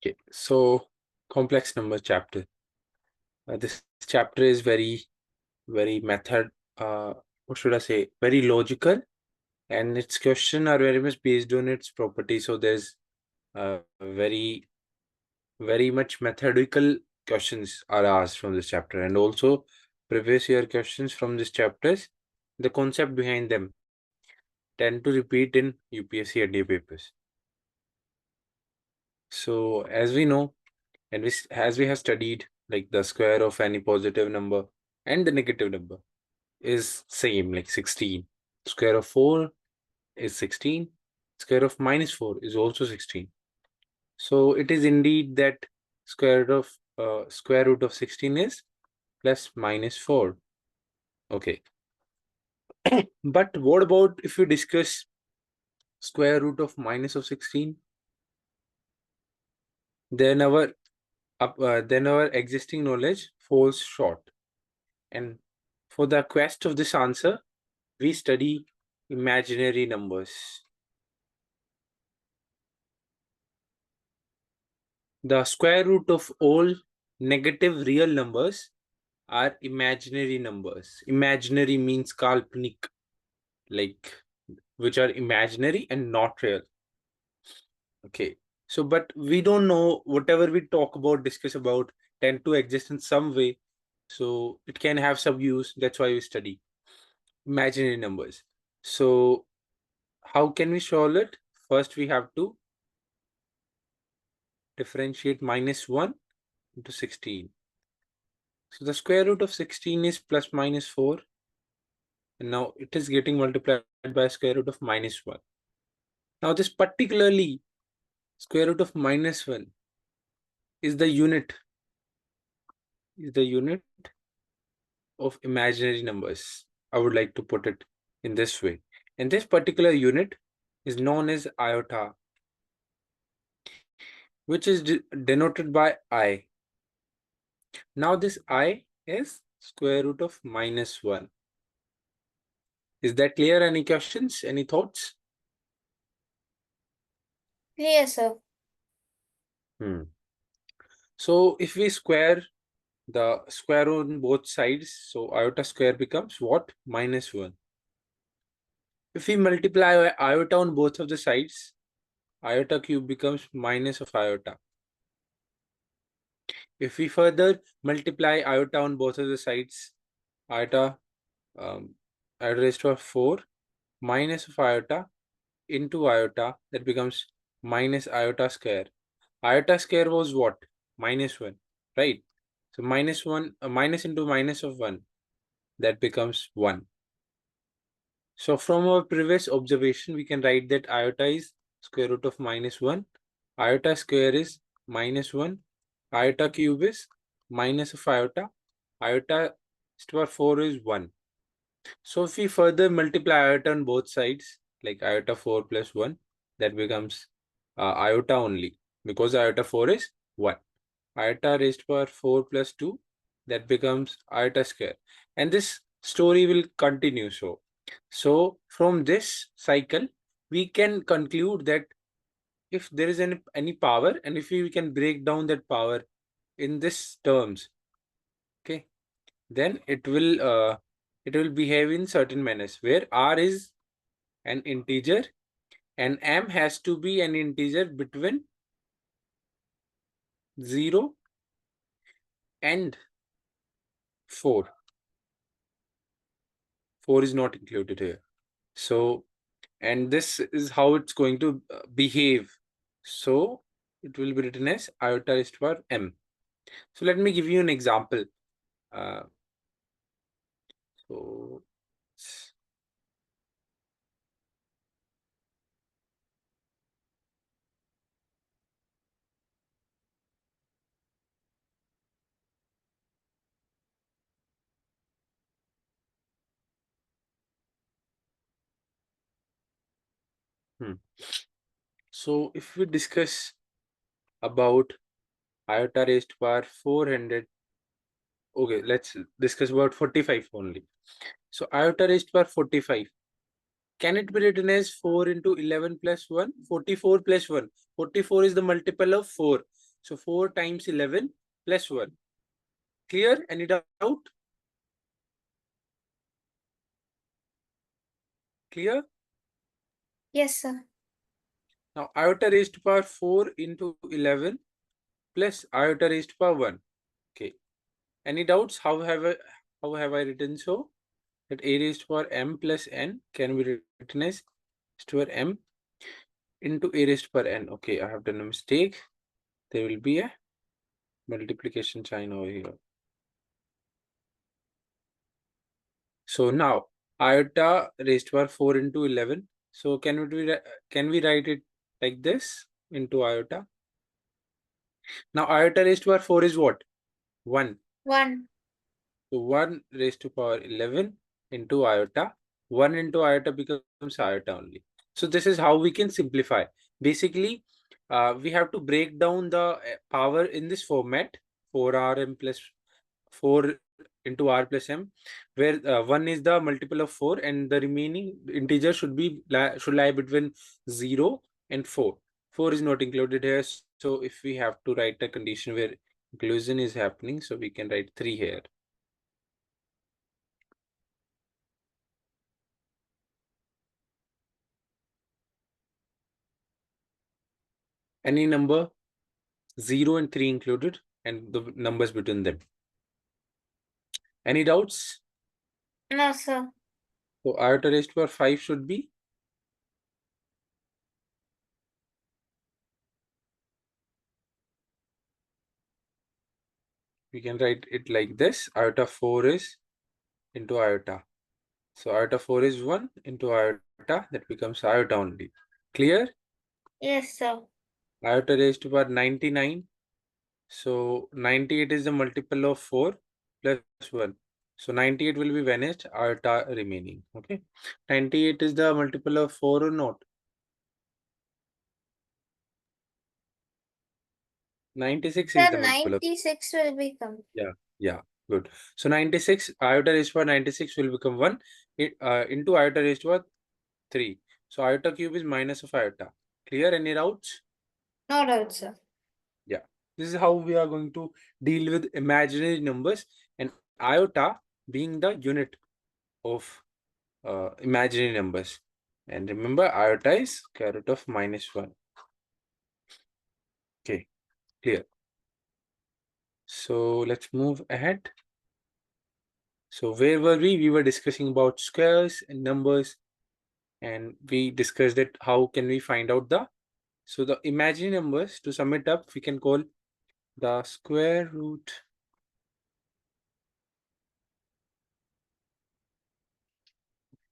Okay, so complex number chapter. This chapter is very method. What should I say? Very logical, and its question are very much based on its property. So there's very much methodical questions are asked from this chapter, and also previous year questions from this chapters. The concept behind them tend to repeat in UPSC and A papers. So as we know, and as we have studied, like the square of any positive number and the negative number is same, like 16. Square of 4 is 16. Square of -4 is also 16. So it is indeed that square root of 16 is plus -4. Okay. But what about if we discuss square root of minus of 16? Then our existing knowledge falls short. And for the quest of this answer, we study imaginary numbers. The square root of all negative real numbers are imaginary numbers. Imaginary means kalpanik, like which are imaginary and not real. Okay. So, but we don't know whatever we talk about, discuss about, tend to exist in some way. So it can have some use. That's why we study imaginary numbers. So how can we solve it? First, we have to differentiate -1 into 16. So the square root of 16 is plus -4. And now it is getting multiplied by square root of -1. Now this particularly square root of -1 is the unit of imaginary numbers. I would like to put it in this way. And this particular unit is known as iota, which is denoted by I. Now this I is square root of -1. Is that clear? Any questions? Any thoughts? Clear, sir. So if we square the square on both sides, so iota square becomes what? -1. If we multiply iota on both of the sides, iota cube becomes minus of iota. If we further multiply iota on both of the sides, iota raised to 4 minus of iota into iota, that becomes minus iota square. Iota square was what? -1, right? So -1, minus into minus of 1, that becomes 1. So from our previous observation, we can write that iota is square root of -1. Iota square is -1. Iota cube is minus of iota. Iota to our 4 is 1. So if we further multiply iota on both sides, like iota 4 plus 1, that becomes iota only, because iota 4 is 1. Iota raised to power 4 plus 2, that becomes iota square. And this story will continue. So from this cycle, we can conclude that if there is any power, and if we can break down that power in this terms, okay, then it will behave in certain manners, where r is an integer and m has to be an integer between 0 and 4. 4 is not included here. So, and this is how it's going to behave. So it will be written as iota raised to power m. So let me give you an example. Uh, so so if we discuss about iota raised to power 400, okay, let's discuss about 45 only. So iota raised to power 45. Can it be written as 4 into 11 plus 1? 44 plus 1. 44 is the multiple of 4. So 4 times 11 plus 1. Clear? Any doubt? Clear? Yes, sir. Now iota raised to power 4 into 11 plus iota raised to power 1. Okay. Any doubts? How have I written so? That a raised to power m plus n can be written as to power m into a raised to power n. Okay, I have done a mistake. There will be a multiplication sign over here. So now iota raised to power 4 into 11. So can we write it like this into iota? Now iota raised to power 4 is what? 1. 1. So 1 raised to power 11 into iota. 1 into iota becomes iota only. So this is how we can simplify. Basically, we have to break down the power in this format, 4rm plus 4 into r plus m, where 1 is the multiple of 4 and the remaining integer should lie between 0 and 4. 4 is not included here. So if we have to write a condition where inclusion is happening, so we can write 3 here. Any number 0 and 3 included and the numbers between them. Any doubts? No, sir. So iota raised to power 5 should be we can write it like this. Iota 4 is into iota. So iota 4 is 1 into iota, that becomes iota only. Clear? Yes, sir. Iota raised to power 99. So 98 is the multiple of 4 plus 1. So 98 will be vanished, iota remaining. Okay. 98 is the multiple of 4 or not? 96 is Sir, the multiple of 96 will become. yeah, good. So 96 iota raised to power 96 will become 1 into iota raised to power 3. So iota cube is minus of iota. Clear? Any doubts? No doubt, sir. Yeah. This is how we are going to deal with imaginary numbers and iota being the unit of imaginary numbers. And remember, iota is square root of minus 1. Okay, clear. So let's move ahead. So where were we? We were discussing about squares and numbers, and we discussed that how can we find out so the imaginary numbers. To sum it up, we can call the square root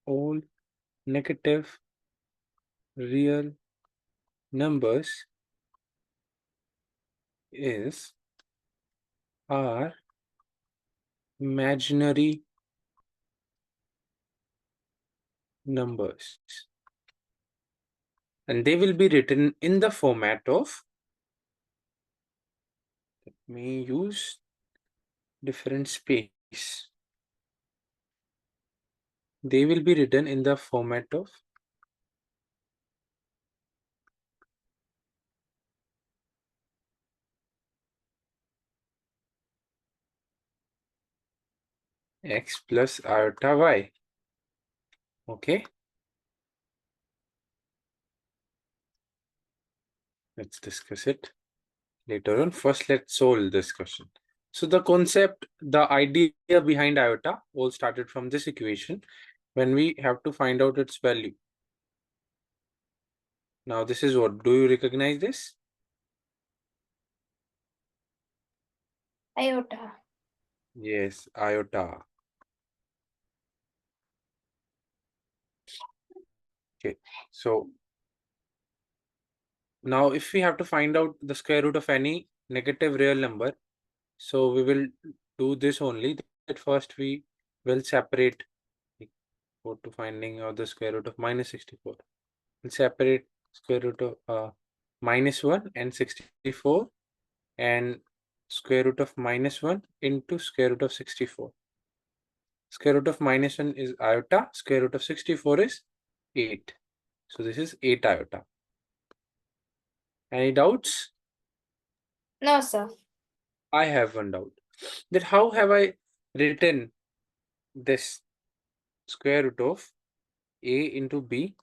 all negative real numbers is our imaginary numbers, and they will be written in the format of, let me use different space. They will be written in the format of x plus iota y. Okay, let's discuss it later on. First, let's solve this question. So the concept, the idea behind iota all started from this equation when we have to find out its value. Now this is what, do you recognize this? Iota. Yes, iota. Okay, so now if we have to find out the square root of any negative real number, so we will do this only, that first we will separate, go to finding out the square root of minus 64. We'll separate square root of minus 1 and 64 and square root of minus 1 into square root of 64. Square root of minus 1 is iota, square root of 64 is 8. So this is 8 iota. Any doubts? No, sir. I have one doubt that how have I written this square root of a into b,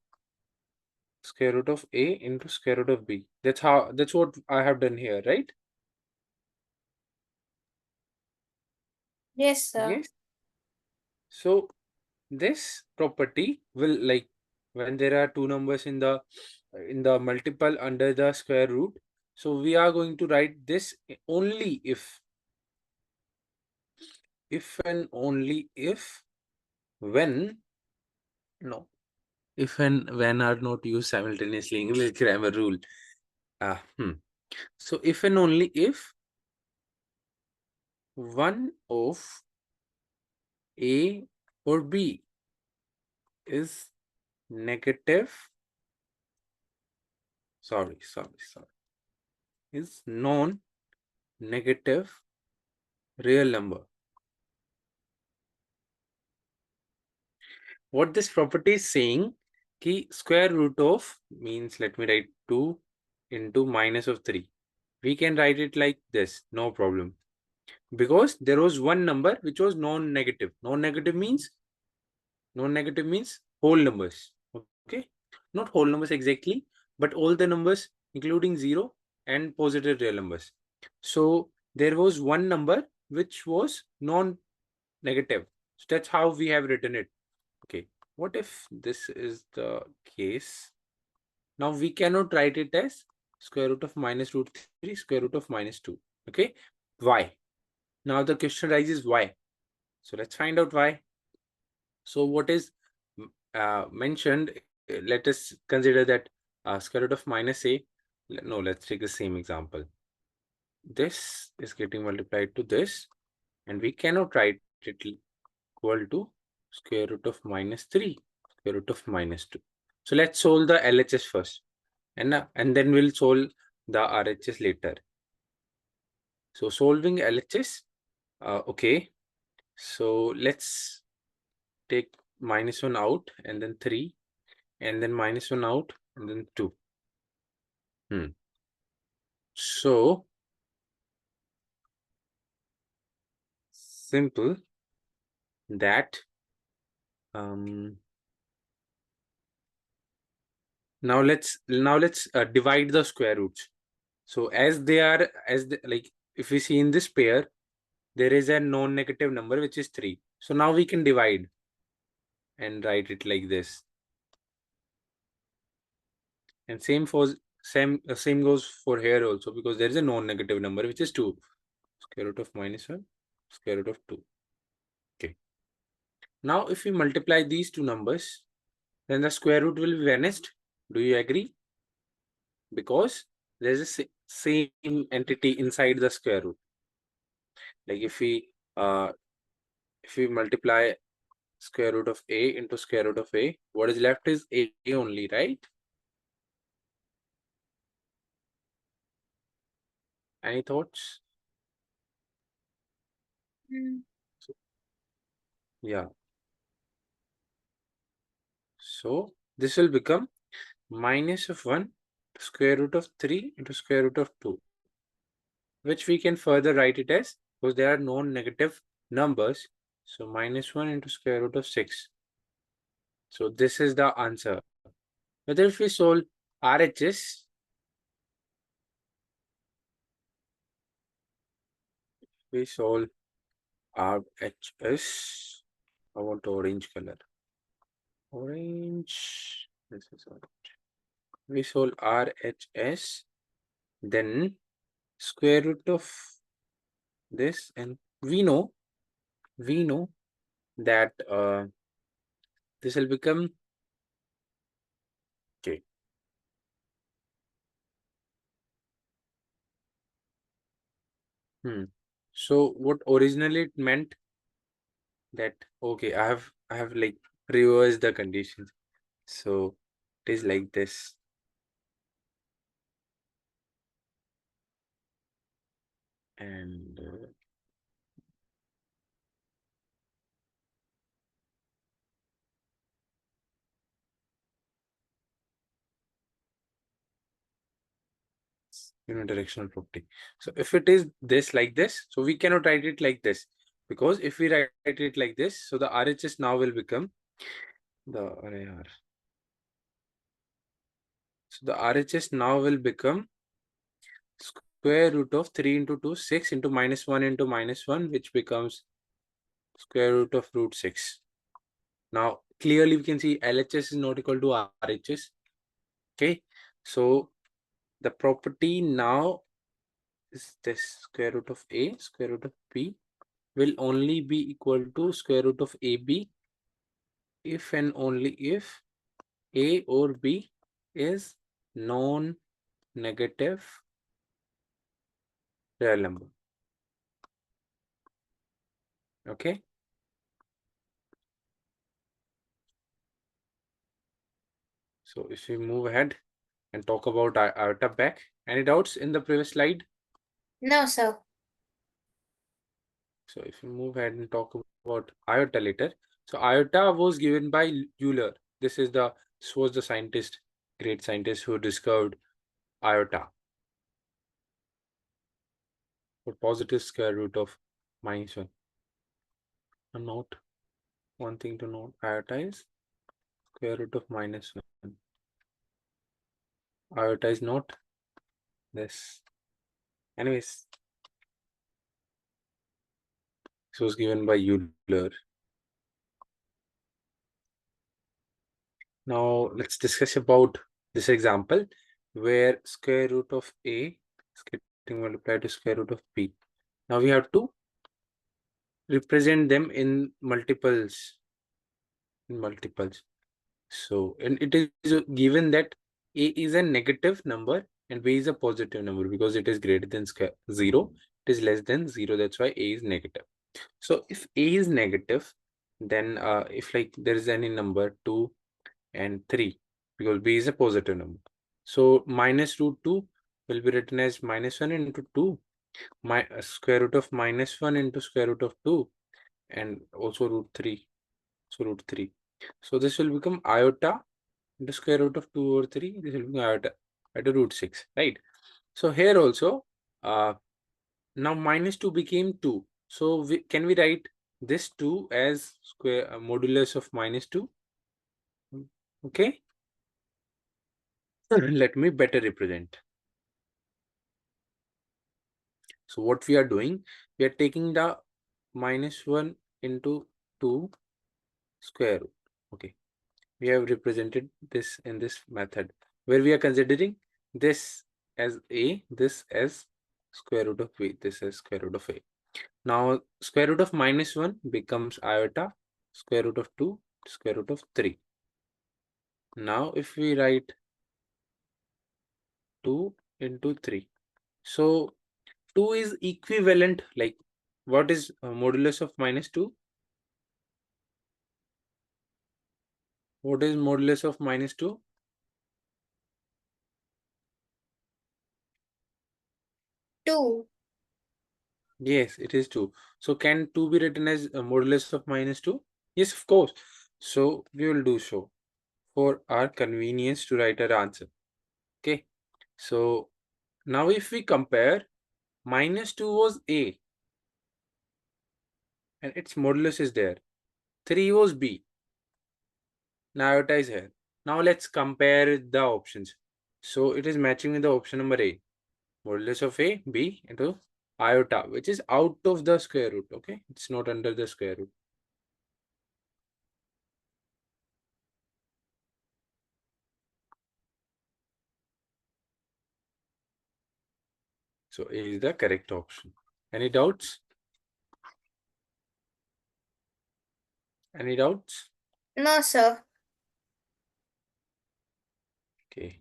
square root of a into square root of b. That's what I have done here, right? Yes, sir. Yes. So this property will, like, when there are two numbers in the multiple under the square root, so we are going to write this only if and only if when no if and when are not used simultaneously. English grammar rule. Ah, So if and only if one of A or B is negative, sorry, is non-negative real number. What this property is saying, ki square root of means, let me write 2 into minus of 3. We can write it like this, no problem. Because there was one number which was non-negative. Non-negative means whole numbers. Okay, not whole numbers exactly, but all the numbers including 0 and positive real numbers. So there was one number which was non-negative. So that's how we have written it. Okay, what if this is the case? Now we cannot write it as square root of minus root 3, square root of minus 2. Okay, why? Now the question arises why. So let's find out why. So what is mentioned, let us consider that square root of minus a, no, let's take the same example. This is getting multiplied to this, and we cannot write it equal to square root of minus 3, square root of minus 2. So let's solve the LHS first, and then we'll solve the RHS later. So solving LHS, okay. So let's take minus 1 out, and then 3, and then minus 1 out, and then 2. So simple that now let's divide the square roots. So as they are, like, if we see in this pair, there is a non-negative number which is 3. So now we can divide and write it like this. And same goes for here also, because there is a non-negative number which is 2. Square root of minus 1, square root of 2. Okay. Now if we multiply these two numbers, then the square root will be vanished. Do you agree? Because there's a same entity inside the square root. Like if we multiply square root of a into square root of a, what is left is a only, right? Any thoughts? Mm. So, yeah. So this will become minus of 1 square root of 3 into square root of 2, which we can further write it as, because they are non-negative numbers. So minus 1 into square root of 6. So this is the answer. Whether if we solve RHS, we solve RHS. I want orange color. Orange. This is orange. We solve RHS. Then square root of this, and we know that this will become okay. So what originally it meant that, okay, I have like reversed the conditions. So it is like this, and unidirectional property. So if it is this like this, so we cannot write it like this, because if we write it like this, so the RHS now will become the RAR. So the RHS now will become square root of 3 into 2, 6 into -1 into -1, which becomes square root of root 6. Now, clearly we can see LHS is not equal to RHS. Okay, so the property now is this: square root of A, square root of B will only be equal to square root of AB if and only if A or B is non-negative real number. Okay. So if we move ahead and talk about iota back, any doubts in the previous slide? No, sir. So if we move ahead and talk about iota later. So iota was given by Euler. This was the scientist, great scientist who discovered iota for positive square root of -1. A note, one thing to note, iota is square root of -1. Iota is not this. Anyways, this was given by Euler. Now let's discuss about this example where square root of A is getting multiplied to square root of B. Now we have to represent them in multiples. So, and it is given that A is a negative number and B is a positive number because it is greater than 0. It is less than 0. That's why A is negative. So if A is negative, then if like there is any number 2 and 3, because B is a positive number. So minus root 2 will be written as -1 into 2, square root of -1 into square root of 2, and also root 3. So root 3. So this will become iota into square root of 2 over 3. This will become iota at root 6, right? So here also, now -2 became 2. So can we write this 2 as square modulus of -2? Okay. Let me better represent. So what we are doing, we are taking the -1 into 2 square root. Okay. We have represented this in this method where we are considering this as A, this as square root of B, this as square root of A. Now square root of -1 becomes iota, square root of 2, square root of 3. Now if we write 2 into 3, so 2 is equivalent, like what is modulus of -2? What is modulus of -2? 2. Yes, it is 2. So can 2 be written as a modulus of -2? Yes, of course. So we will do so for our convenience to write our answer. Okay. So now if we compare, -2 was A and its modulus is there. 3 was B. Now iota is here. Now let's compare the options. So it is matching with the option number A. Modulus of A, B into iota, which is out of the square root. Okay. It's not under the square root. So A is the correct option. Any doubts? Any doubts? No, sir. Okay.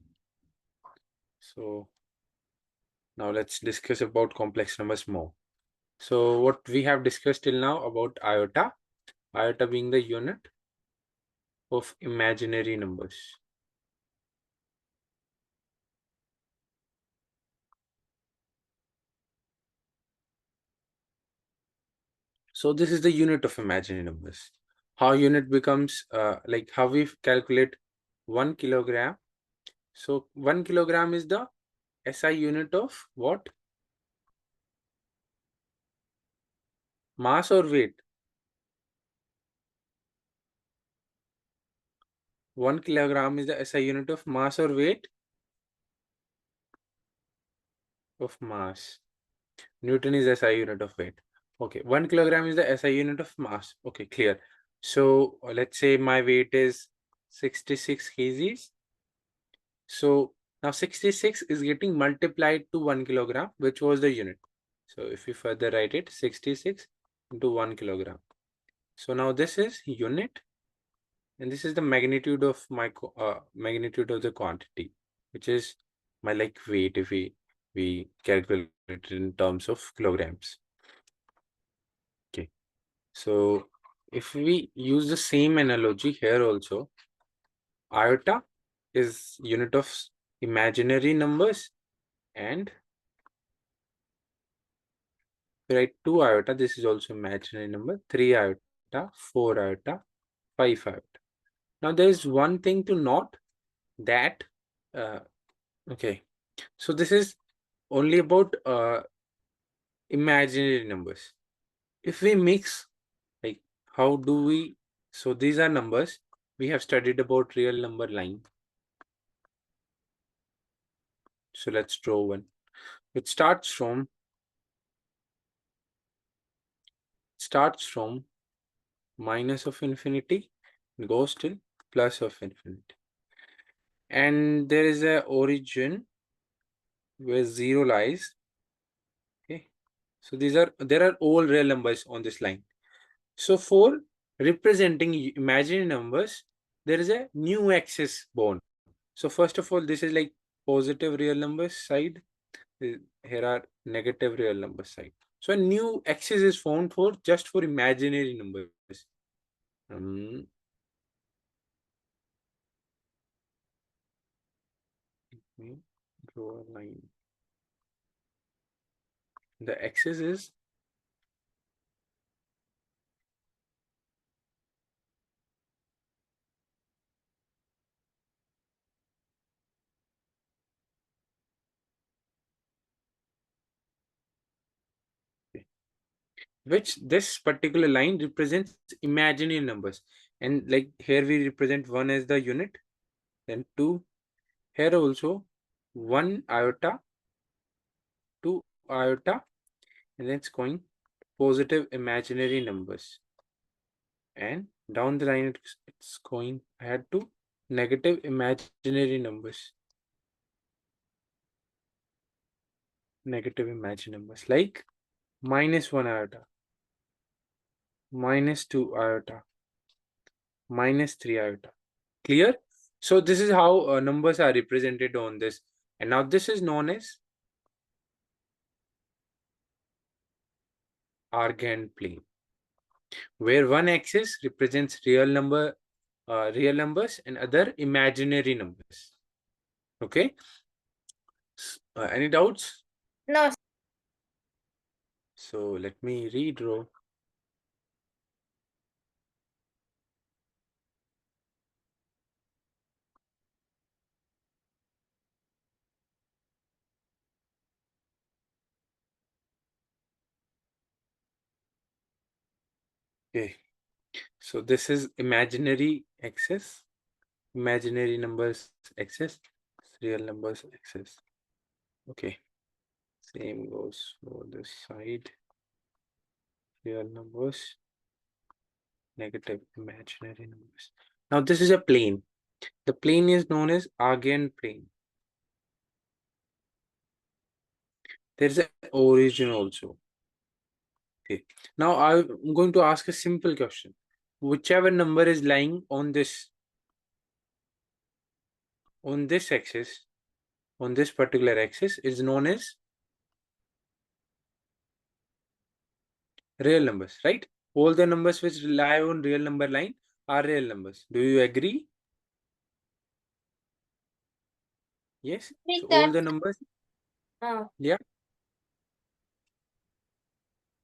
So now let's discuss about complex numbers more. So what we have discussed till now about iota, iota being the unit of imaginary numbers. So this is the unit of imaginary numbers. How unit becomes like how we calculate 1 kilogram. So 1 kilogram is the SI unit of what? Mass or weight? 1 kilogram is the SI unit of mass or weight? Of mass. Newton is SI unit of weight. Okay, 1 kilogram is the SI unit of mass. Okay, clear. So let's say my weight is 66 kgs. So now 66 is getting multiplied to 1 kilogram, which was the unit. So if you further write it, 66 into 1 kilogram. So now this is unit, and this is the magnitude of my magnitude of the quantity, which is my like weight if we calculate it in terms of kilograms. Okay, so if we use the same analogy here also, iota is unit of imaginary numbers, and write 2 iota, this is also imaginary number, 3 iota, 4 iota, 5 iota. Now there is one thing to note that okay, so this is only about imaginary numbers. If we mix, like how do we, so these are numbers we have studied about real number line. So let's draw one. It starts from minus of infinity, goes till plus of infinity, and there is a origin where 0 lies. Okay, so there are all real numbers on this line. So for representing imaginary numbers, there is a new axis born. So first of all, this is like positive real numbers side. Here are negative real number side. So a new axis is found for just for imaginary numbers. Um, Draw a line. The axis is which this particular line represents imaginary numbers. And like here we represent 1 as the unit, then 2. Here also 1 iota, 2 iota, and then it's going positive imaginary numbers. And down the line, it's going ahead to negative imaginary numbers. Negative imaginary numbers like minus 1 iota, minus 2 iota, minus 3 iota. Clear? So this is how numbers are represented on this. And now this is known as Argand plane, where one axis represents real numbers and other imaginary numbers. Okay. Any doubts? No. So let me redraw. Okay. So this is imaginary axis, imaginary numbers axis, real numbers axis. Okay. Same goes for this side. Real numbers, negative imaginary numbers. Now this is a plane. The plane is known as Argand plane. There is an origin also. Okay. Now I'm going to ask a simple question. Whichever number is lying on this axis, on this particular axis, is known as real numbers, right? All the numbers which rely on real number line are real numbers. Do you agree? Yes. So Read all that. the numbers, yeah.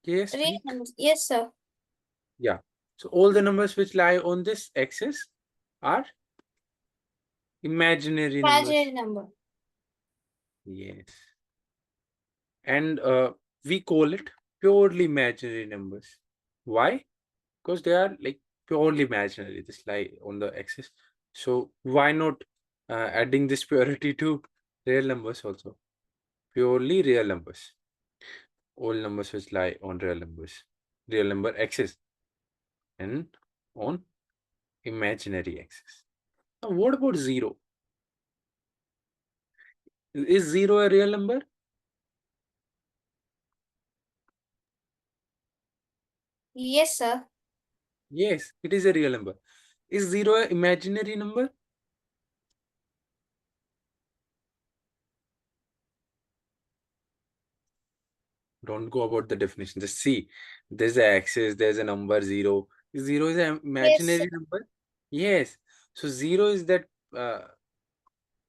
Yes, Read speak. numbers. Yes, sir. Yeah. So all the numbers which lie on this axis are imaginary Imaginary numbers. number. Yes. And we call it purely imaginary numbers. Why? Because they are like purely imaginary, this lie on the axis. So why not adding this purity to real numbers also? Purely real numbers. All numbers which lie on real numbers, real number axis, and on imaginary axis. Now, what about zero? Is zero a real number? Yes, sir. Yes, it is a real number. Is zero a imaginary number? Don't go about the definition. Just see. There's an axis, there's a number zero. Zero is an Yes, sir. imaginary number? Yes. So zero is that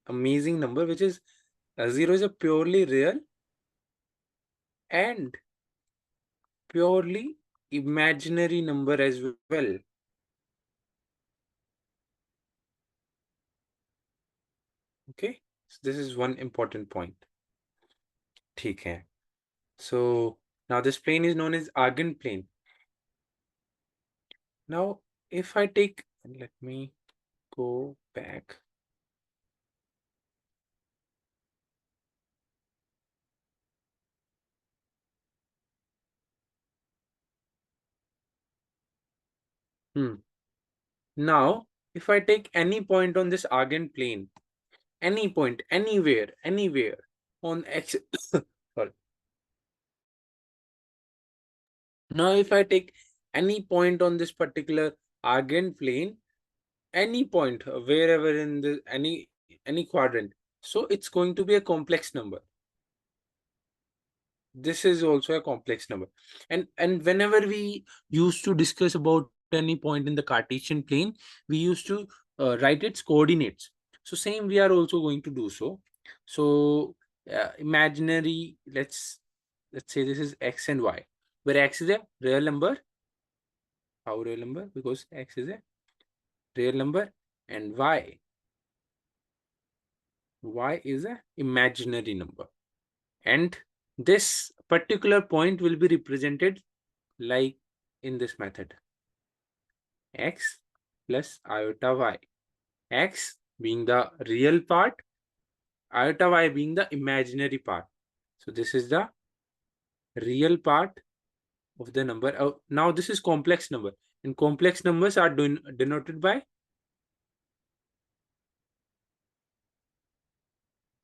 amazing number, which is zero is a purely real and purely imaginary number as well. Okay. So this is one important point. ठीक है. So now this plane is known as Argand plane. Now, if I take, let me go back. Now, if I take any point on this Argand plane, any point, anywhere on X, sorry. Now, if I take any point on this particular Argand plane, any point wherever in the any quadrant, so it's going to be a complex number. This is also a complex number. And whenever we used to discuss about any point in the Cartesian plane, we used to write its coordinates. So same we are also going to do so. So imaginary, let's say this is x and y, where x is a real number. How real number? Because x is a real number, and y is a imaginary number. And this particular point will be represented like in this method: x plus iota y, x being the real part, iota y being the imaginary part. So this is the real part of the number. Now this is complex number, and complex numbers are denoted by,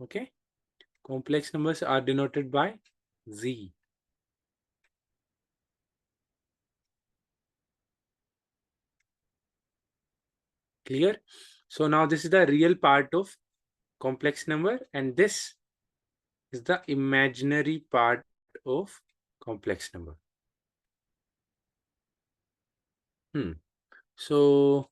okay, complex numbers are denoted by z. Clear? So now this is the real part of complex number, and this is the imaginary part of complex number. So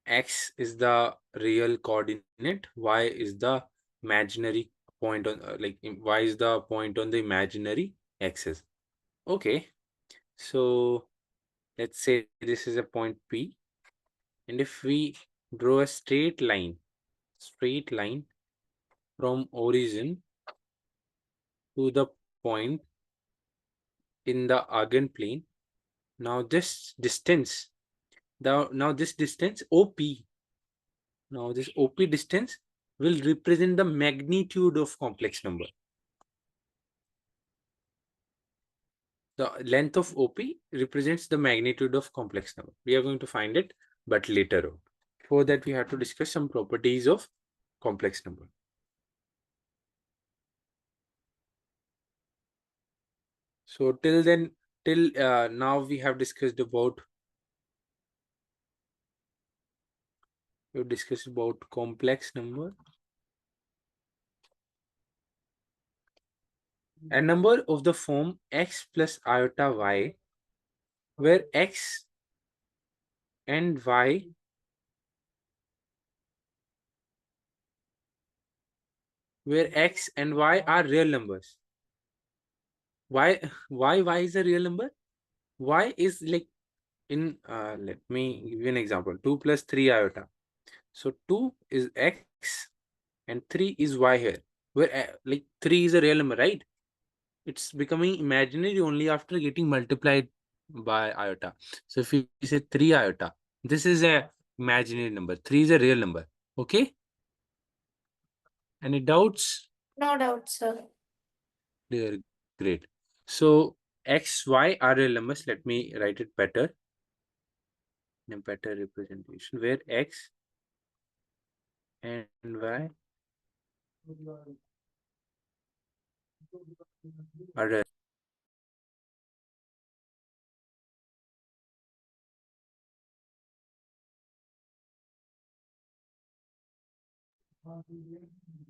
x is the real coordinate, y is the imaginary point on y is the point on the imaginary axis. Okay, so let's say this is a point P, and if we draw a straight line from origin to the point in the Argand plane, now this distance, now this distance OP, now this OP distance will represent the magnitude of complex number. The length of OP represents the magnitude of complex number. We are going to find it, but later on. For that, we have to discuss some properties of complex number. So till then, till now we have discussed about complex number. A number of the form x plus iota y, where x and y are real numbers. Why is a real number? Y is like in let me give you an example. 2 plus 3 iota. So 2 is x and 3 is y here. where like 3 is a real number, right? It's becoming imaginary only after getting multiplied by iota. So if we say 3 iota, this is a imaginary number. 3 is a real number. Okay? Any doubts? No doubt, sir. Clear. Great. So x, y are real numbers. Let me write it better in a better representation where x and y are real.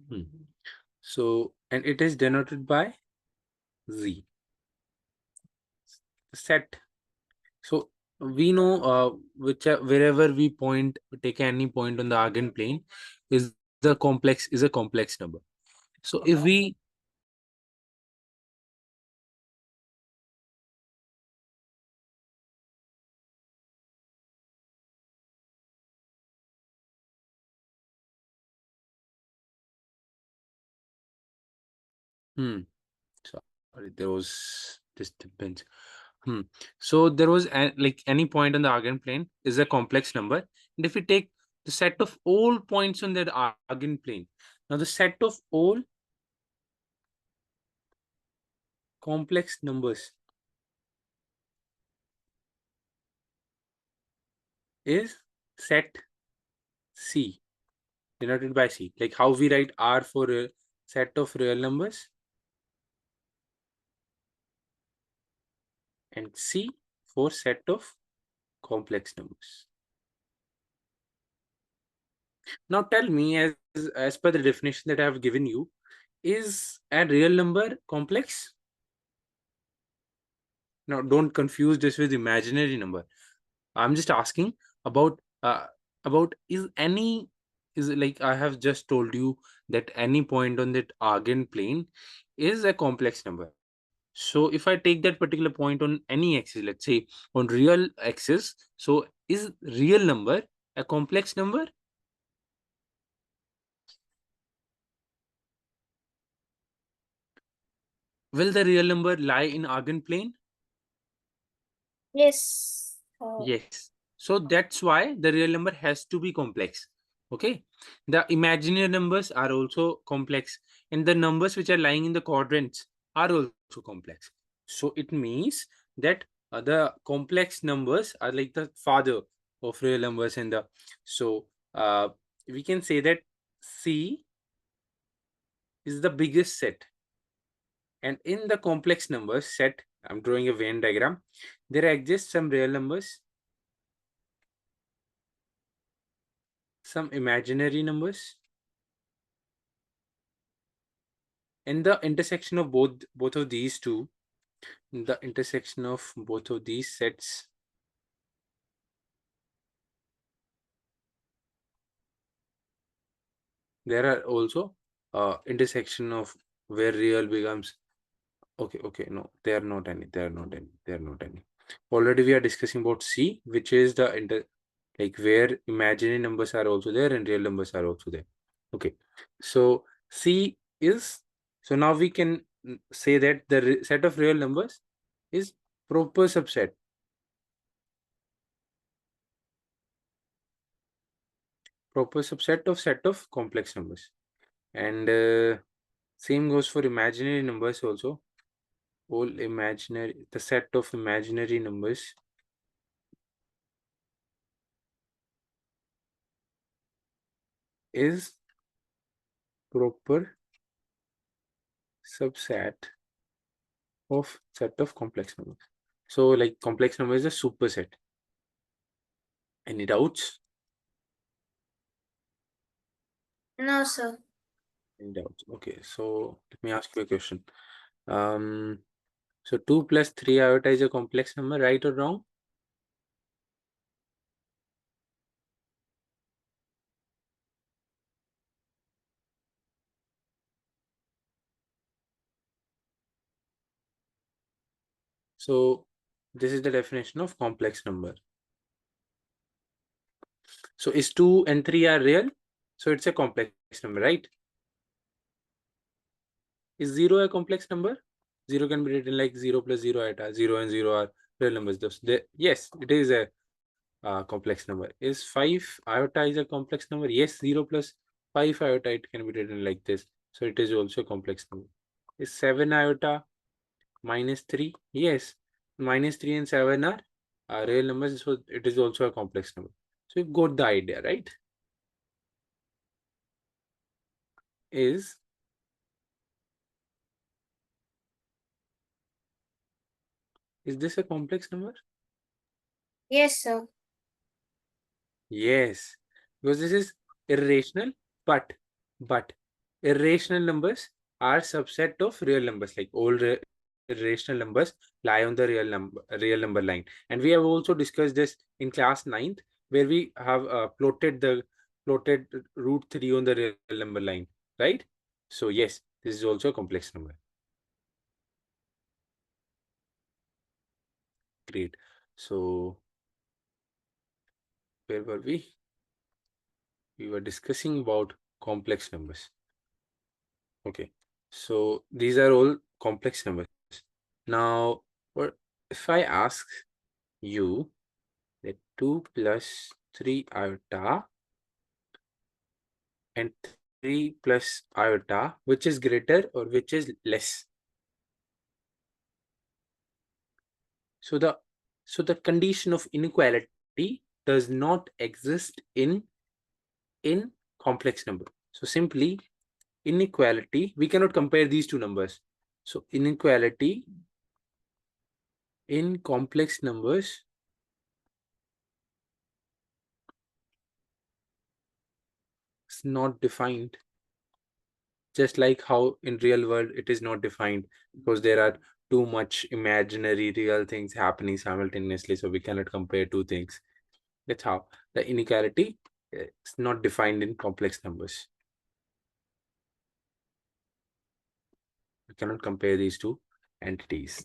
Hmm. So, and it is denoted by z. Set. So we know which wherever we point, take any point on the Argand plane, is a complex number. So if we hmm sorry, there was disturbance. Hmm. So there was like any point on the Argand plane is a complex number, and if we take the set of all points on that Argand plane, now the set of all complex numbers is set C, denoted by C. Like how we write R for a set of real numbers and C for set of complex numbers. Now tell me, as per the definition that I have given you, is a real number complex? Now don't confuse this with imaginary number. I'm just asking about is any, is like I have just told you that any point on that Argand plane is a complex number. So if I take that particular point on any axis, let's say on real axis, so is real number a complex number? Will the real number lie in Argand plane? Yes. Yes. So that's why the real number has to be complex. Okay. The imaginary numbers are also complex, and the numbers which are lying in the quadrants are also complex. So it means that the complex numbers are like the father of real numbers, and the so we can say that C is the biggest set. And in the complex numbers set, I'm drawing a Venn diagram. There exist some real numbers, some imaginary numbers, and the intersection of both of these two, the intersection of both of these sets, there are also intersection of where real becomes okay, no, they are not any, they are not any. Already we are discussing about C, which is the like where imaginary numbers are also there and real numbers are also there. Okay, so C is, so now we can say that the set of real numbers is proper subset, of set of complex numbers. And same goes for imaginary numbers also. All imaginary, the set of imaginary numbers is proper subset of set of complex numbers. So like complex number is a superset. Any doubts? No, sir. Any doubts? Okay, so let me ask you a question. Um, so 2 plus 3 iota is a complex number, right or wrong? So this is the definition of complex number. So is 2 and 3 are real? So it's a complex number, right? Is 0 a complex number? 0 can be written like 0 plus 0 iota. 0 and 0 are real numbers. Yes, it is a complex number. Is 5 iota is a complex number? Yes, 0 plus 5 iota, it can be written like this. So it is also a complex number. Is 7 iota minus 3? Yes, minus 3 and 7 are real numbers. So it is also a complex number. So you got the idea, right? Is this a complex number? Yes, sir. Yes, because this is irrational, but irrational numbers are subset of real numbers. Like all irrational numbers lie on the real number line, and we have also discussed this in class 9th, where we have plotted root 3 on the real number line, right? So yes, this is also a complex number. Great. So where were we? We were discussing about complex numbers. Okay, so these are all complex numbers. Now, what if I ask you that 2 plus 3 iota and 3 plus iota, which is greater or which is less? So the condition of inequality does not exist in complex number. So simply inequality, we cannot compare these two numbers. So inequality in complex numbers is not defined, just like how in real world it is not defined, because there are too much imaginary real things happening simultaneously, so we cannot compare two things. That's how the inequality is not defined in complex numbers. We cannot compare these two entities.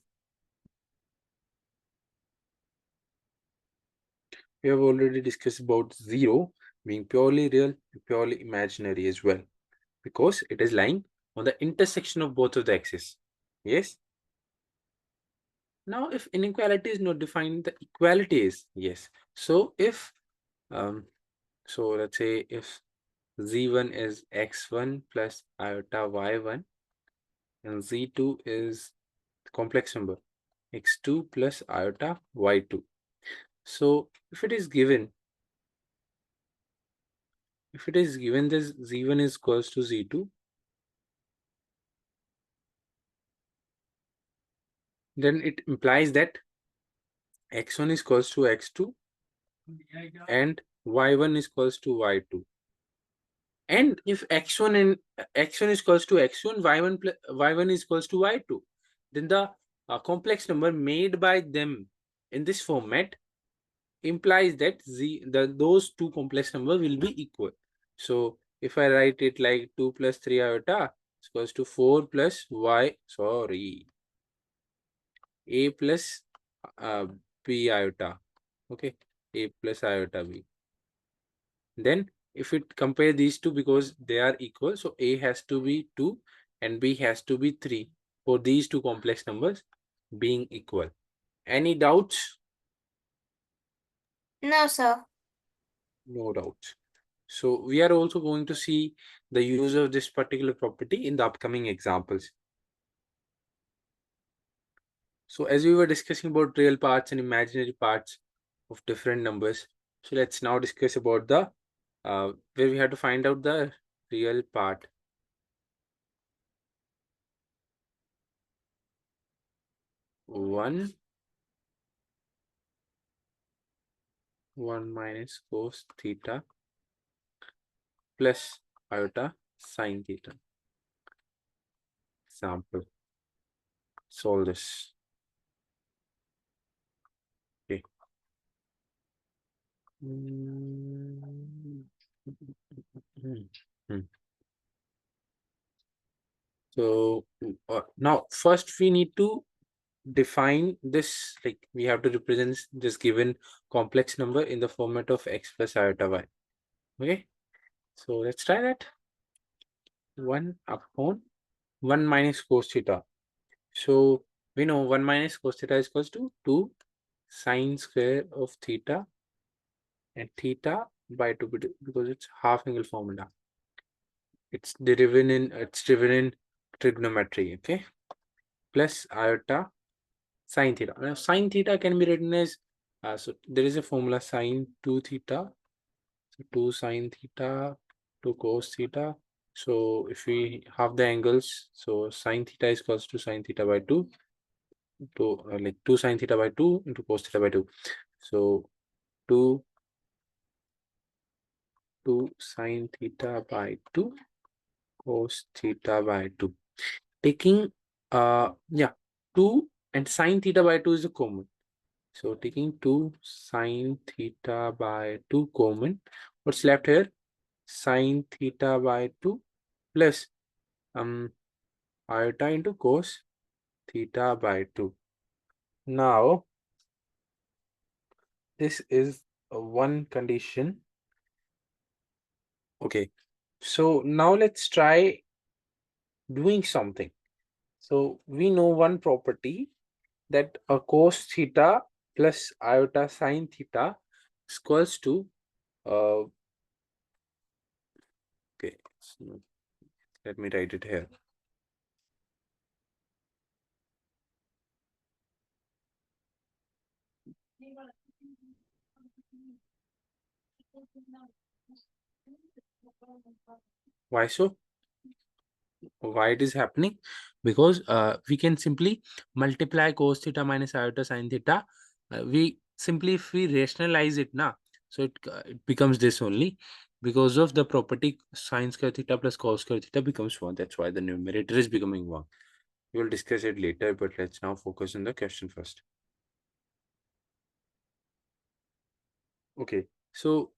We have already discussed about 0 being purely real and purely imaginary as well, because it is lying on the intersection of both of the axes. Yes. Now, if inequality is not defined, the equality is. Yes. So if so let's say if z1 is x1 plus iota y1 and z2 is the complex number x2 plus iota y2. So if it is given this z1 is equals to z2, then it implies that x1 is equals to x2 and y1 is equals to y2. And if x1 and x1 is equals to x1, y1 is equals to y2, then the complex number made by them in this format implies that those two complex numbers will be equal. So if I write it like 2 plus 3 iota is equals to 4 plus a plus b iota. Okay, a plus iota b. Then if it compare these two, because they are equal, so a has to be 2 and b has to be 3 for these two complex numbers being equal. Any doubts? No, sir. No doubts. So we are also going to see the use of this particular property in the upcoming examples. So as we were discussing about real parts and imaginary parts of different numbers, so let's now discuss about the where we have to find out the real part. 1 minus cos theta plus iota sine theta. Example. Solve this. Okay. So now first we need to define this, like we have to represent this given complex number in the format of x plus iota y. Okay, so let's try that. 1 upon 1 minus cos theta. So we know 1 minus cos theta is equals to 2 sine square of theta and theta by 2 because it's half angle formula. It's driven in trigonometry, okay? Plus iota sine theta. Now sine theta can be written as so there is a formula sine 2 theta. So 2 sine theta to cos theta. So if we have the angles, so sine theta is equals to sine theta by 2 to like 2 sine theta by 2 into cos theta by 2. So 2 sine theta by 2 cos theta by 2. Taking 2 and sine theta by 2 is a common. So taking 2 sine theta by 2 common, what's left here? Sine theta by 2 plus iota into cos theta by 2. Now, this is one condition. Okay, so now let's try doing something. So we know one property that a cos theta plus iota sine theta is equals to okay, so let me write it here. Why so? Why it is happening? Because we can simply multiply cos theta minus iota sine theta. We simply, if we rationalize it now, so it becomes this only because of the property sine square theta plus cos square theta becomes 1. That's why the numerator is becoming 1. We will discuss it later, but let's now focus on the question first. Okay, so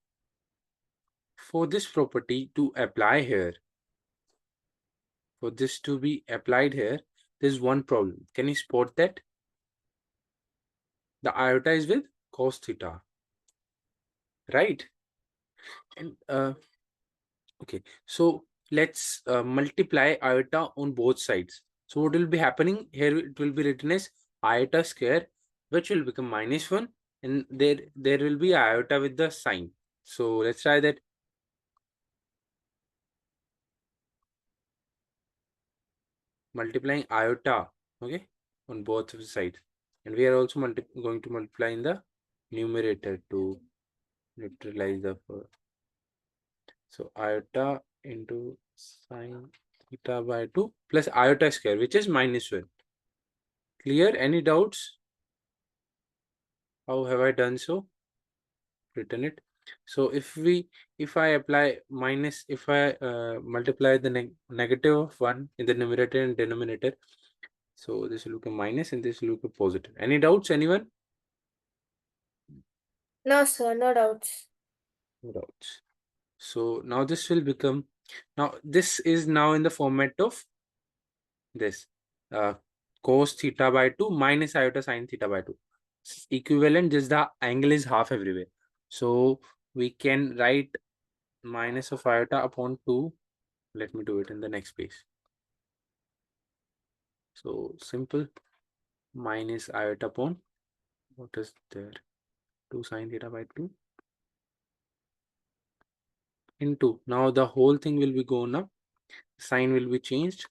for this property to apply here, for this to be applied here, there's one problem. Can you spot that? The iota is with cos theta, right? And okay, so let's multiply iota on both sides. So what will be happening here? It will be written as iota square, which will become -1, and there will be iota with the sign. So let's try that. Multiplying iota, okay, on both of the sides, and we are also going to multiply in the numerator to neutralize the so iota into sine theta by 2 plus iota square, which is -1. Clear? Any doubts? How have I done so? Written it. So if I apply minus, if I multiply the negative of 1 in the numerator and denominator, so this will become minus and this will become positive. Any doubts, anyone? No, sir, no doubts. No doubts. So now this will become, now this is now in the format of this cos theta by 2 minus iota sine theta by 2. Equivalent, just the angle is half everywhere. So we can write minus of iota upon 2. Let me do it in the next page. So simple, minus iota upon, what is there? 2 sine theta by 2 into, now the whole thing will be gone up. Sign will be changed.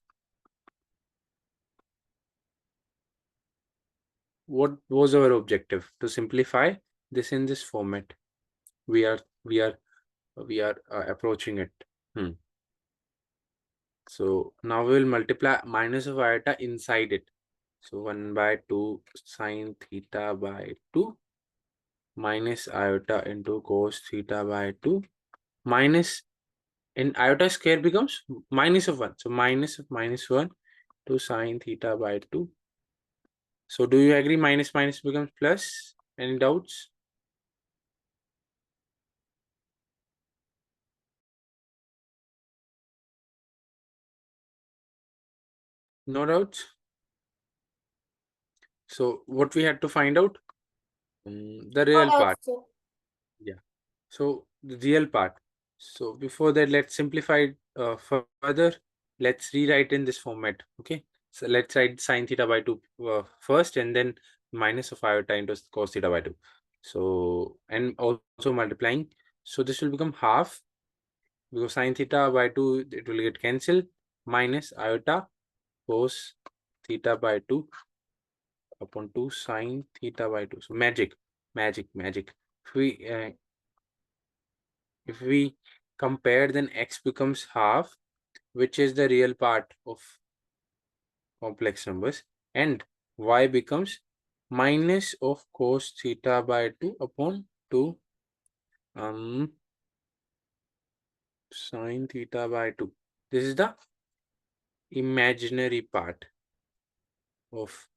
What was our objective? To simplify this in this format. We are approaching it. So now we will multiply minus of iota inside it. So 1 by 2 sine theta by 2 minus iota into cos theta by 2 minus, in iota square becomes minus of 1. So minus of -1 to sine theta by 2. So do you agree minus minus becomes plus? Any doubts? No doubts? So what we had to find out? The No real part. doubts, sir. Yeah. So the real part. So before that, let's simplify it further. let's rewrite in this format. Okay, so let's write sine theta by 2 first, and then minus of iota into cos theta by 2. So, and also multiplying. So this will become half, because sine theta by 2, it will get cancelled, minus iota cos theta by 2 upon 2 sine theta by 2. So magic, magic, magic. If we compare, then x becomes half, which is the real part of complex numbers, and y becomes minus of cos theta by 2 upon 2 sine theta by 2. This is the imaginary part of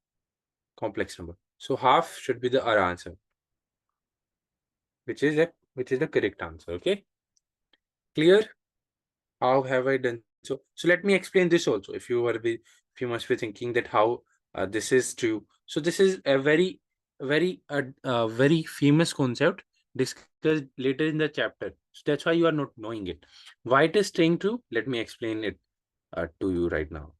complex number. So half should be our answer, which is the correct answer. Okay, clear? How have I done so? So let me explain this also. If you must be thinking that how this is true. So this is a very famous concept discussed later in the chapter. So that's why you are not knowing it. Why it is staying true? Let me explain it to you right now.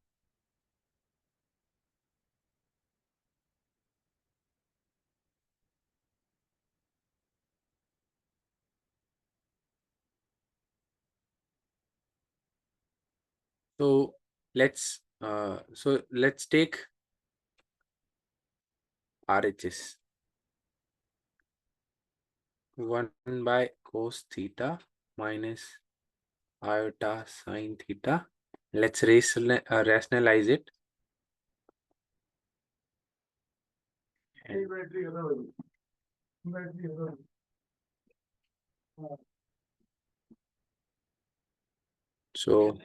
So let's take RHS 1 by cos theta minus iota sine theta. Let's rationalize it. So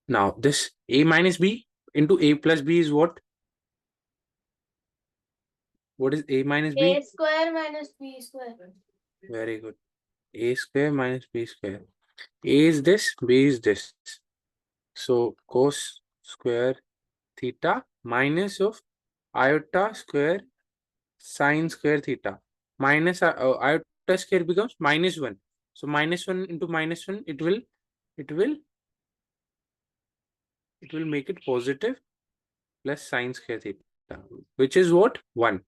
now this a minus b into a plus b is what? What is a minus b? A square minus B square. Very good. A square minus b square. A is this, b is this. So cos square theta minus of iota square sine square theta minus iota square becomes minus 1. So minus 1 into minus 1, it will make it positive plus sine square theta, which is what? 1.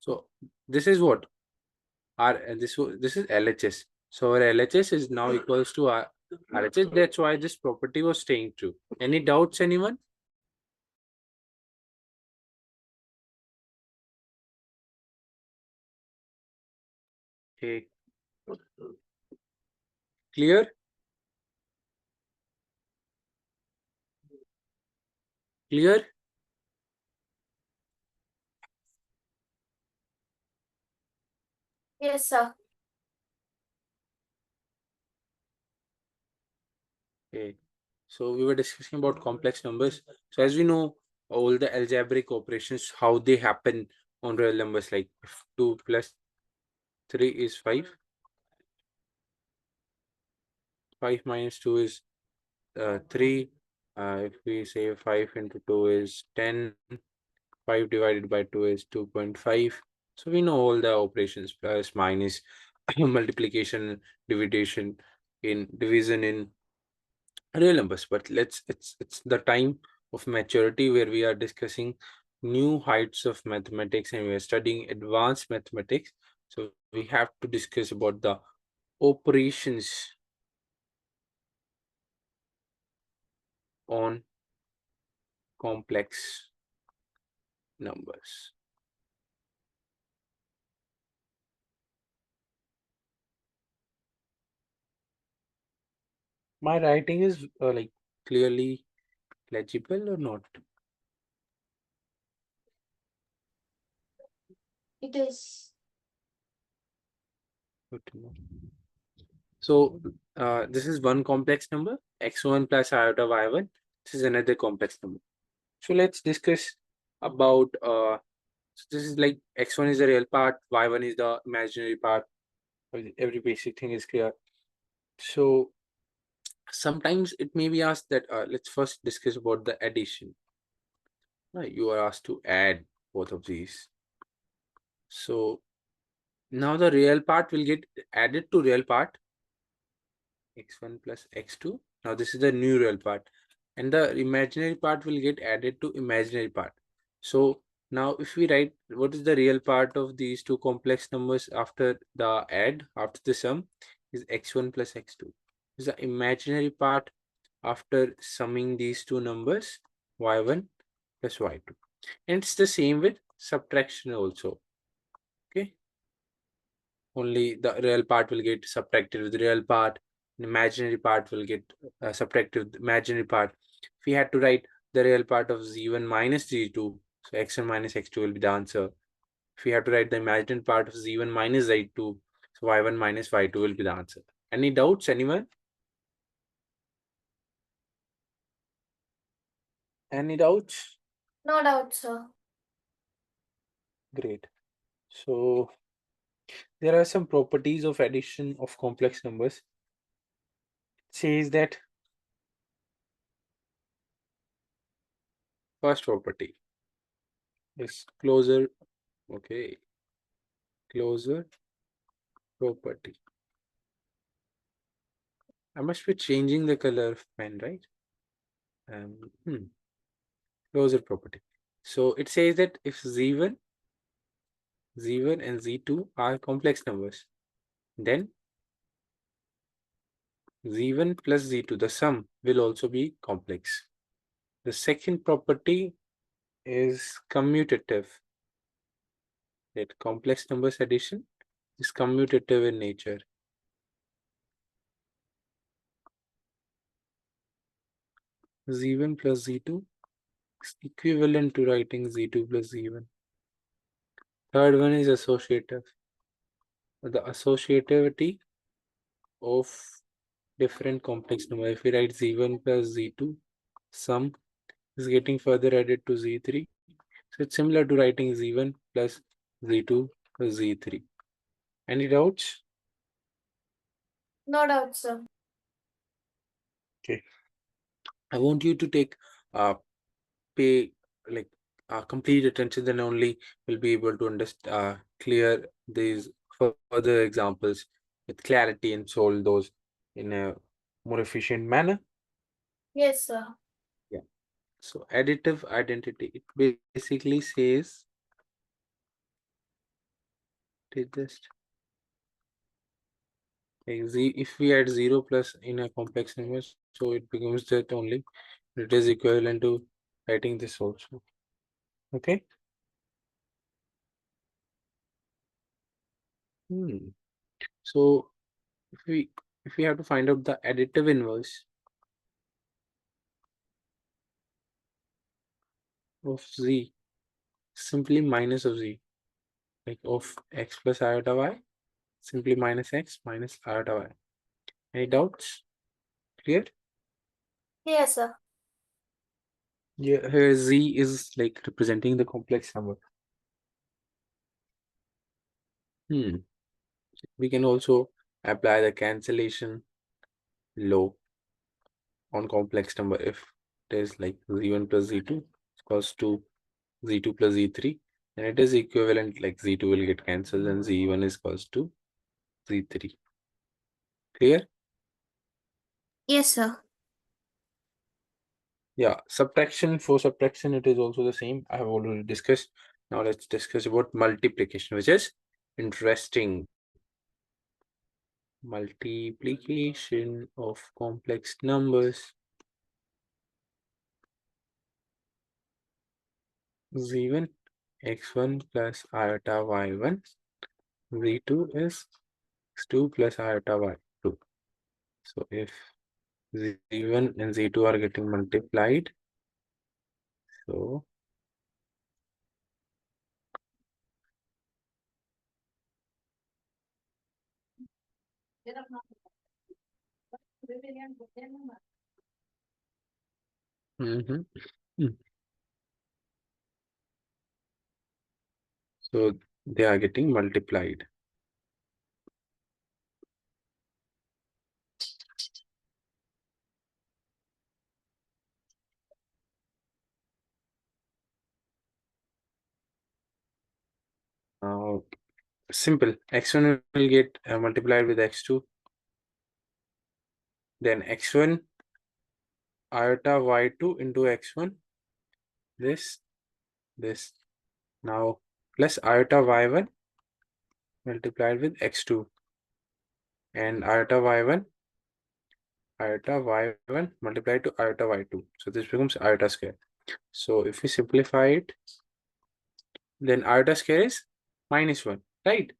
So this is what? This is LHS. So our LHS is now equals to our RHS. That's why this property was staying true. Any doubts, anyone? Okay. Clear? Clear? Yes, sir. Okay. So we were discussing about complex numbers. So as we know, all the algebraic operations, how they happen on real numbers, like if 2 plus 3 is 5. 5 minus 2 is 3. If we say 5 into 2 is 10. 5 divided by 2 is 2.5. So we know all the operations, plus, minus, multiplication, division in real numbers. But it's the time of maturity where we are discussing new heights of mathematics, and we are studying advanced mathematics. So we have to discuss about the operations on complex numbers. My writing is like clearly legible or not? It is. Good to know. So this is one complex number, x1 plus iota y1. This is another complex number. So let's discuss about so this is like x1 is the real part, y1 is the imaginary part. Every basic thing is clear. So sometimes it may be asked that let's first discuss about the addition. You are asked to add both of these. So Now the real part will get added to real part, x1 plus x2. Now this is the new real part, and the imaginary part will get added to imaginary part. So now if we write what is the real part of these two complex numbers after the add, after the sum, is x1 plus x2. Is the imaginary part after summing these two numbers, y1 plus y2. And it's the same with subtraction also. Okay, only the real part will get subtracted with the real part, and imaginary part will get subtracted with the imaginary part. If we had to write the real part of z1 minus z2, so x1 minus x2 will be the answer. If we have to write the imaginary part of z1 minus z2, so y1 minus y2 will be the answer. Any doubts, anyone? Any doubts? No doubt, sir. Great. So there are some properties of addition of complex numbers. It says that first property is closure. Okay, closure property. I must be changing the color of pen, right? Um, hmm, Closure property. So it says that if Z1 and Z2 are complex numbers, then Z1 plus Z2, the sum will also be complex. The second property is commutative. That complex numbers addition is commutative in nature. Z1 plus Z2 is equivalent to writing Z2 plus Z1. Third one is associative. The associativity of different complex number. If we write z1 plus z2, sum is getting further added to z3. So it's similar to writing z1 plus z2 plus z3. Any doubts? No doubt, sir. Okay. I want you to take pay like complete attention, then only will be able to understand clear these further examples with clarity and solve those in a more efficient manner. Yes, sir. Yeah. So additive identity, it basically says it just like if we add 0 plus in a complex number, so it becomes that only. It is equivalent to writing this also. Okay. So if we have to find out the additive inverse of z, simply minus of z, like of x plus iota y, simply minus x minus iota y. Any doubts? Clear? Yes, sir. Yeah, here z is like representing the complex number. We can also apply the cancellation law on complex number. If it is like z1 plus z2 equals to z2 plus z3, then it is equivalent, like z2 will get cancelled and z1 is equals to z3. Clear? Yes, sir. Yeah, subtraction, for subtraction it is also the same. I have already discussed. Now let's discuss about multiplication, which is interesting. Multiplication of complex numbers. z1 x1 plus iota y1, z2 is x2 plus iota y2. So if z1 and z2 are getting multiplied, so mhm. Mm. So they are getting multiplied. Now simple. X1 will get multiplied with X2. Then X1 iota Y2 into X1. This. Now plus iota Y1 multiplied with X2. And iota Y1 multiplied to iota Y2. So this becomes iota square. So if we simplify it, then iota square is -1, right?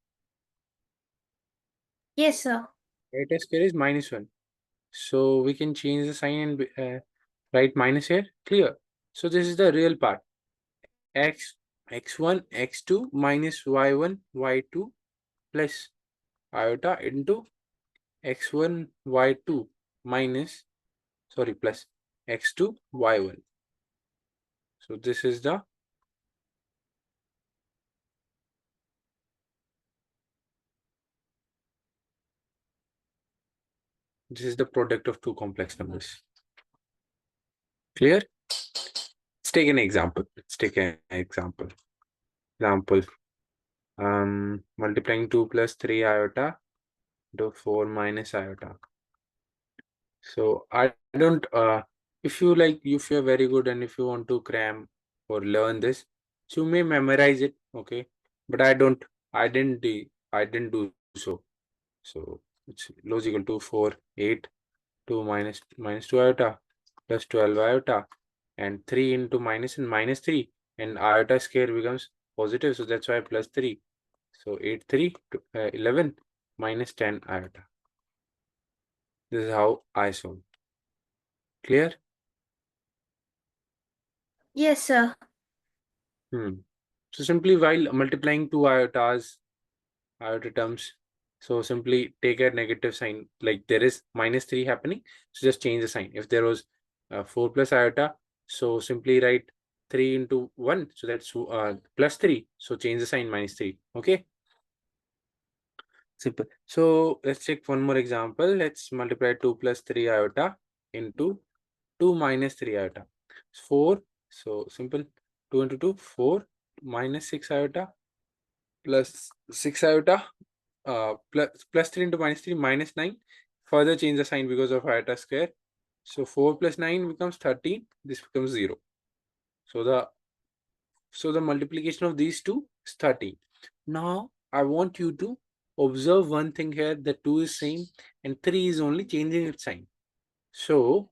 Yes, sir. Iota square is -1. So we can change the sign and write minus here. Clear. So this is the real part. X1, X2 minus Y1, Y2 plus iota into X1, Y2 minus, sorry, plus X2, Y1. So this is the product of two complex numbers. Clear? Let's take an example. Multiplying 2 plus 3 iota to 4 minus iota. So I don't if you like, if you're very good and if you want to cram or learn this, so you may memorize it, okay? But I didn't do so. So it's logical. 2 4 8 2 minus 2 iota plus 12 iota and 3 into minus and minus 3, and iota square becomes positive, so that's why plus 3. So 8 3 11 minus 10 iota. This is how I solve. Clear? Yes, sir. So simply while multiplying two iota terms, so simply take a negative sign, like there is -3 happening, so just change the sign. If there was 4 plus iota, so simply write 3 into 1, so that's plus 3, so change the sign -3. Okay, simple. So let's take one more example. Let's multiply 2 plus 3 iota into 2 minus 3 iota. 4, so simple. 2 into 2 4 minus 6 iota plus 6 iota, plus 3 into -3 -9. Further change the sign because of iota square. So 4 plus 9 becomes 13. This becomes 0. So the multiplication of these two is 13. Now I want you to observe one thing here, that 2 is same and 3 is only changing its sign. So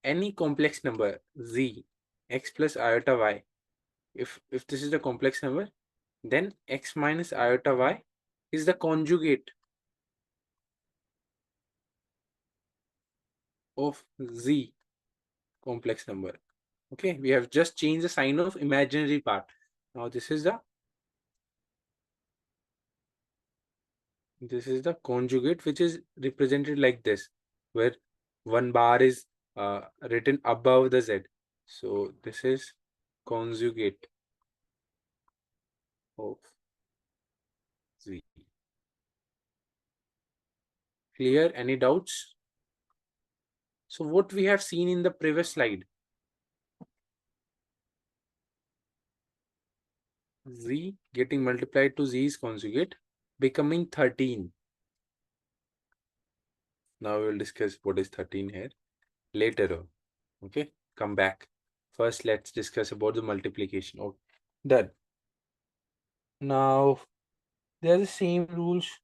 any complex number z, x plus iota y, if this is the complex number, then x minus iota y is the conjugate of z complex number. Okay, we have just changed the sign of imaginary part. Now this is the conjugate, which is represented like this, where one bar is written above the z. So this is conjugate of z. Clear? Any doubts? So what we have seen in the previous slide, z getting multiplied to z's conjugate becoming 13. Now we will discuss what is 13 here later on. Okay, come back. First, let's discuss about the multiplication. Oh, done. Now, there are the same rules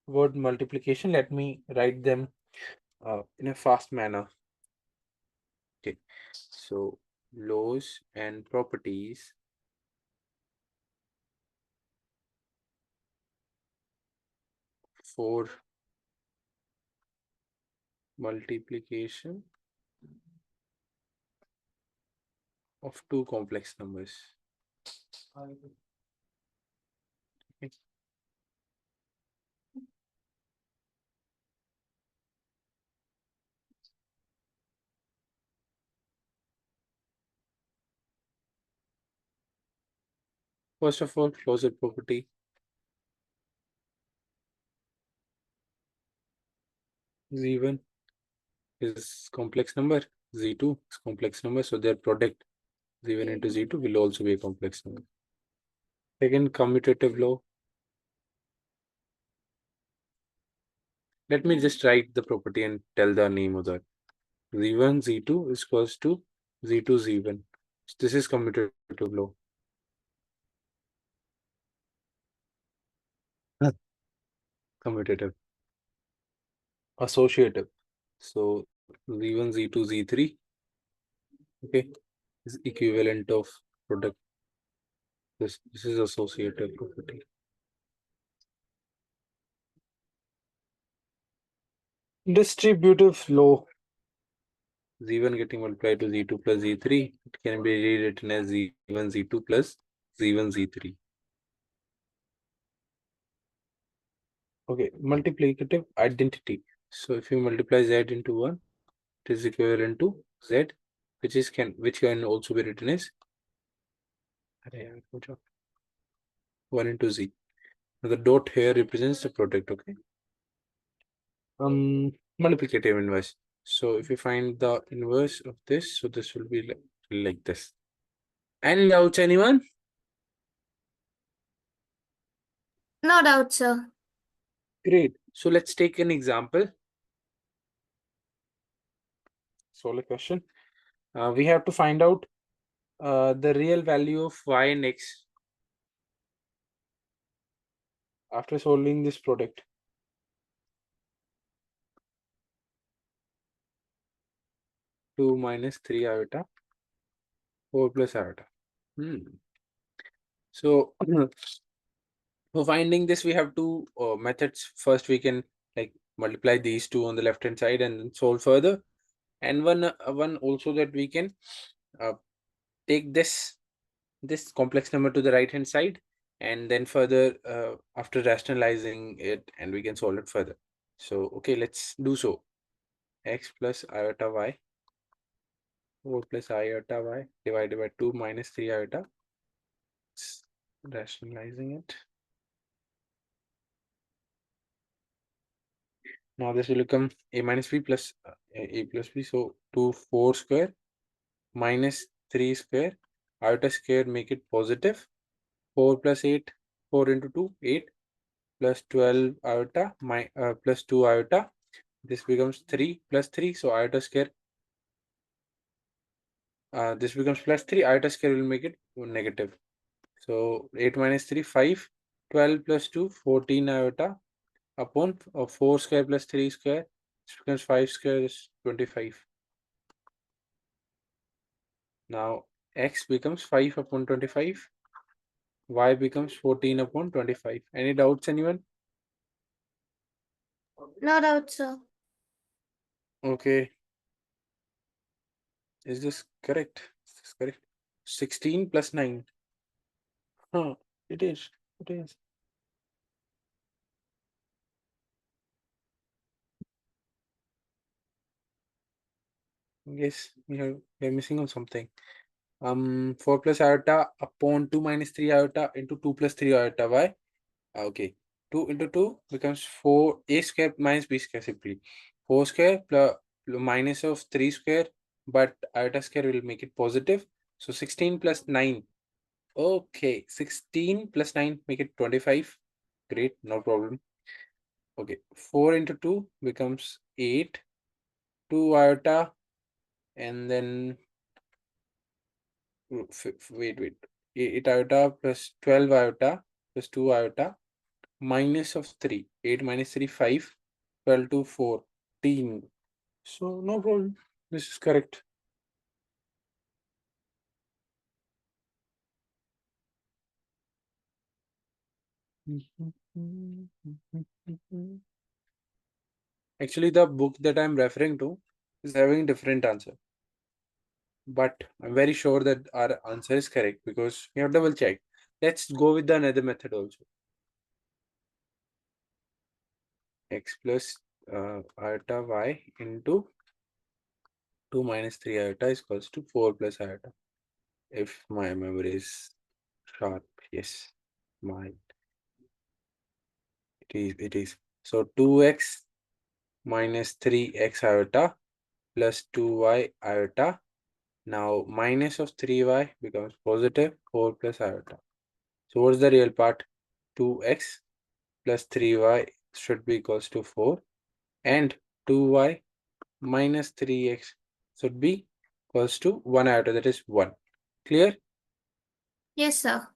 about multiplication. Let me write them in a fast manner. Okay, so laws and properties for multiplication of two complex numbers. Okay. First of all, closure property. Z1 is complex number, Z2 is complex number, so their product Z1 into Z2 will also be a complex number. Second, commutative law. Let me just write the property and tell the name of that. Z1, Z2 is equals to Z2, Z1. This is commutative law. Commutative. Associative. So Z1, Z2, Z3, okay, is equivalent of product. This is associative property. Distributive law. Z1 getting multiplied to Z2 plus Z3. It can be rewritten as Z1, Z2 plus Z1, Z3. Okay, multiplicative identity. So if you multiply Z into 1, it is equivalent to Z, which can also be written as 1 into Z. Now the dot here represents the product, okay? Multiplicative inverse. So if you find the inverse of this, so this will be like this. Any doubts, anyone? No doubt, sir. Great. So let's take an example. Solve a question. We have to find out the real value of y and x after solving this product. 2 minus 3 iota, 4 plus iota. So for finding this, we have two methods. First, we can like multiply these two on the left hand side and then solve further. And one also that we can take this complex number to the right hand side, and then further after rationalizing it, and we can solve it further. So okay, let's do so. X plus iota y, 4 plus iota y divided by 2 minus 3 iota. Rationalizing it. Now this will become a minus b plus a plus b. So 2 4 square minus 3 square. Iota square make it positive. 4 plus 8. 4 into 2, 8 plus 12 iota plus 2 iota. This becomes 3 plus 3. So iota square. This becomes plus 3. Iota square will make it negative. So 8 minus 3, 5. 12 plus 2, 14 iota upon 4 square plus 3 square. This becomes 5 square is 25. Now x becomes 5 upon 25. Y becomes 14 upon 25. Any doubts, anyone? No doubt, sir. Okay. Is this correct? Is this correct? 16 plus 9. Huh, it is. It is. Yes, we are missing on something. 4 plus iota upon 2 minus 3 iota into 2 plus 3 iota. Why? Okay. 2 into 2 becomes 4 a square minus b square simply. 4 square plus minus of 3 square, but iota square will make it positive. So 16 plus 9. Okay, 16 plus 9 make it 25. Great, no problem. Okay, 4 into 2 becomes 8. 2 iota and then wait. 8 iota plus 12 iota plus 2 iota minus of 3. 8 minus 3, 5. 12 to 14. So no problem. This is correct. Actually, the book that I'm referring to is having different answer. But I'm very sure that our answer is correct because we have double checked. Let's go with the another method also. X plus iota y into 2 minus 3 iota is equals to 4 plus iota. If my memory is sharp, yes, my it is. So 2x minus 3x iota plus 2y iota. Now minus of 3y becomes positive 4 plus iota. So what's the real part? 2x plus 3y should be equals to 4. and 2y minus 3x should be equals to 1 iota, that is 1. Clear? Yes, sir.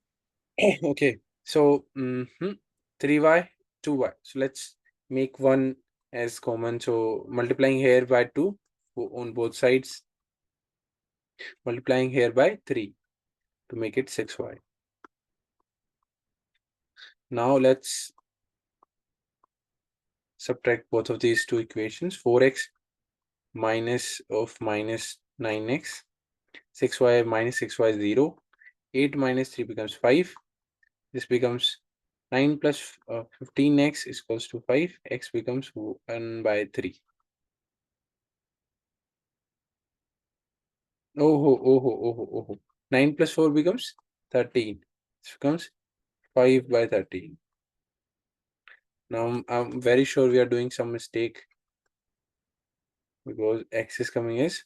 Okay, so 3y, 2y. So let's make 1 as common. So multiplying here by 2 on both sides, multiplying here by 3 to make it 6y. Now let's subtract both of these two equations. 4x minus of minus 9x, 6y minus 6y is 0, 8 minus 3 becomes 5. This becomes 9 plus 15x is equals to 5. X becomes 1 by 3. Oh. 9 plus 4 becomes 13. This becomes 5 by 13. Now I'm very sure we are doing some mistake because x is coming as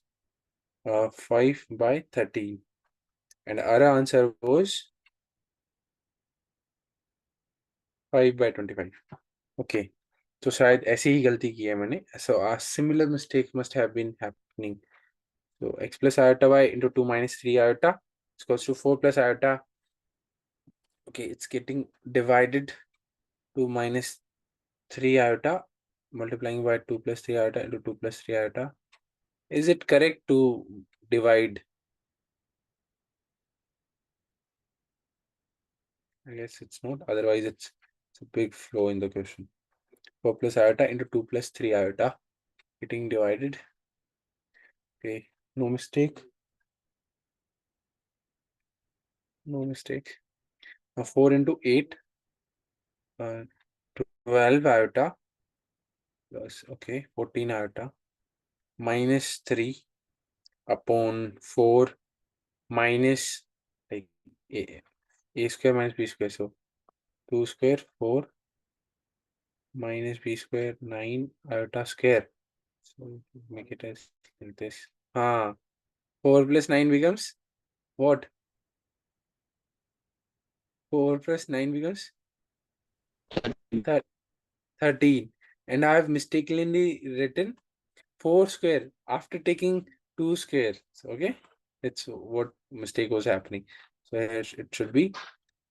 5 by 13. And our answer was 5 by 25. Okay. तो शायद ऐसी ही गलती की है मैंने. So a similar mistake must have been happening. So x plus iota y into 2 minus 3 iota is equals to 4 plus iota. Okay, it's getting divided. 2 minus 3 iota multiplying by 2 plus 3 iota into 2 plus 3 iota. Is it correct to divide? I guess it's not. Otherwise, it's a big flow in the question. 4 plus iota into 2 plus 3 iota getting divided. Okay, no mistake. No mistake. Now 4 into 8, 12 iota plus, okay, 14 iota minus 3 upon 4 minus like a square minus b square. So 2 square 4 minus b square 9 iota square. So make it as like this. 4 plus 9 becomes what? 4 plus 9 becomes 13. And I have mistakenly written 4 square after taking 2 square. So, okay, that's what mistake was happening. So here it should be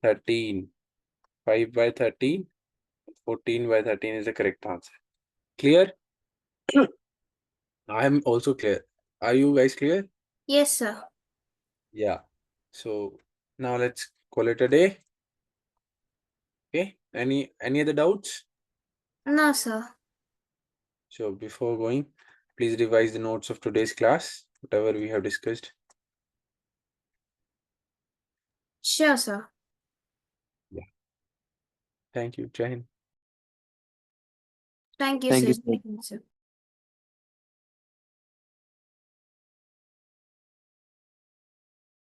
13. 5 by 13, 14 by 13 is the correct answer. Clear? I am also clear. Are you guys clear? Yes, sir. Yeah. So now let's call it a day. Okay. Any other doubts? No, sir. So before going, please revise the notes of today's class, whatever we have discussed. Sure, sir. Yeah. Thank you, Jai Hind. Thank you, Thank sir. you, sir. Thank you, sir.